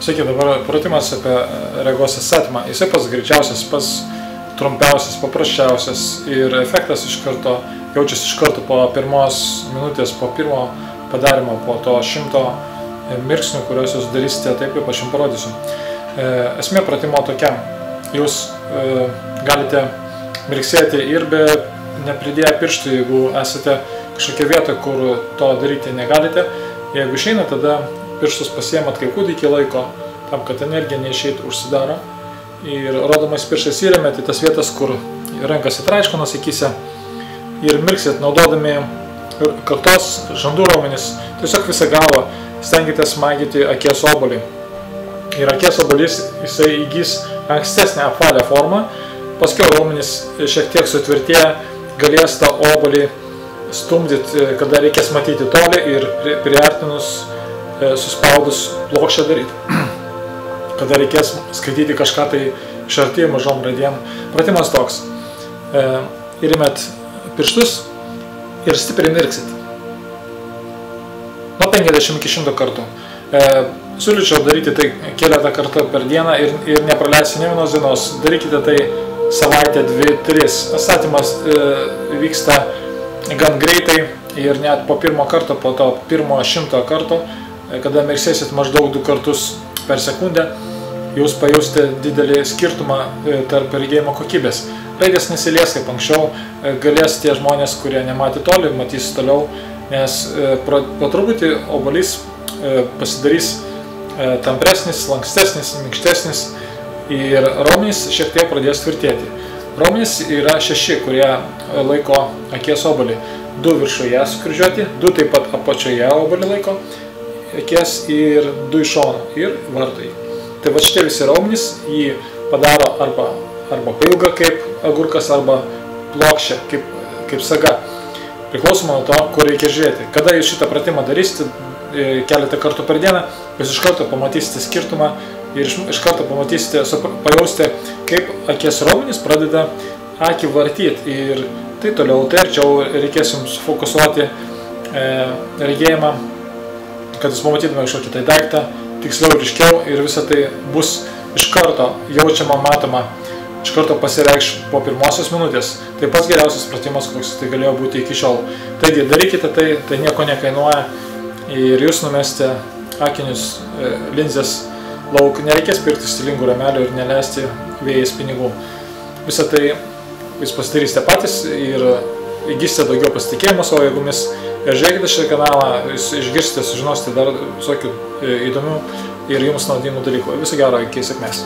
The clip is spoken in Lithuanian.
Sakė, dabar pratimas apie regos atstatymą. Jisai pats greičiausias, pats trumpiausias, paprasčiausias ir efektas iš karto jaučiasi iš karto po pirmos minutės, po pirmo padarimo, po to 100 mirksnių, kuriuos jūs darysite taip, kaip aš jums parodysiu. Esmė pratimo tokia. Jūs galite mirksėti ir be nepridėję pirštų, jeigu esate kažkokia vieta, kur to daryti negalite. Jeigu išeina, tada pirštus pasiemat kaip kūdikį laiko, tam, kad energija neišeitų, užsidaro. Ir rodomais pirštais įremėte tas vietas, kur rankas įtraiškonas akyse ir mirksit, naudodami kaktos, žandų raumenis, tiesiog visą galvą stengiatės magyti akies obuolį. Ir akies obuolys jisai įgys ankstesnę apvalią formą, paskiau raumenis šiek tiek sutvirtėję, galės tą obuolį stumdyti, kada reikės matyti toli ir priartinus, suspaudus plokščią daryti. Kada reikės skaityti kažką tai iš arti mažom raidėm. Pratimas toks. Įrimet pirštus ir stipriai mirksit. Nuo 50 iki 100 kartų. Siūlyčiau daryti tai keletą kartų per dieną ir nepraleisti nė vienos dienos. Darykite tai savaitę, 2-3. Atstatymas vyksta gan greitai ir net po pirmo karto, po to pirmo 100 karto, kada mirksėsit maždaug 2 kartus per sekundę, jūs pajausite didelį skirtumą tarp regėjimo kokybės. Raidės nesilies kaip anksčiau, galės tie žmonės, kurie nematė toli, matys toliau, nes po truputį obuolys pasidarys tampresnis, lankstesnis, minkštesnis ir raumenys šiek tiek pradės tvirtėti. Raumenys yra 6, kurie laiko akies obuolį. 2 viršuje sukryžiuoti, 2 taip pat apačioje obuolį laiko akies ir 2 iš šono ir vartai. Tai va šitie visi raumenys jį padaro arba pailgą kaip agurkas, arba plokščią kaip saga. Priklausomai nuo to, kur reikia žiūrėti. Kada jūs šitą pratimą darysite keletą kartų per dieną, jūs iš karto pamatysite skirtumą ir iš karto pamatysite, pajausite, kaip akies raumenys pradeda akį vartyti. Ir tai toliau, tai arčiau reikės jums fokusuoti regėjimą, kad jūs pamatytume kažkokį tai daiktą, tiksliau ir ryškiau, ir visą tai bus iš karto jaučiama, matoma, iš karto pasireikš po pirmosios minutės. Tai pats geriausias pratimas, koks tai galėjo būti iki šiol. Taigi darykite tai nieko nekainuoja ir jūs numesite akinius, linzes lauk, nereikės pirkti stilingų ramelių ir neleisti vėjais pinigų. Visą tai jūs pasidarysite patys ir įgysite daugiau pasitikėjimo savo jėgomis. Ir žiūrėkite šitą kanalą, jūs išgirsite, sužinosite dar visokių įdomių ir jums naudingų dalykų. Viso gero, iki sėkmės.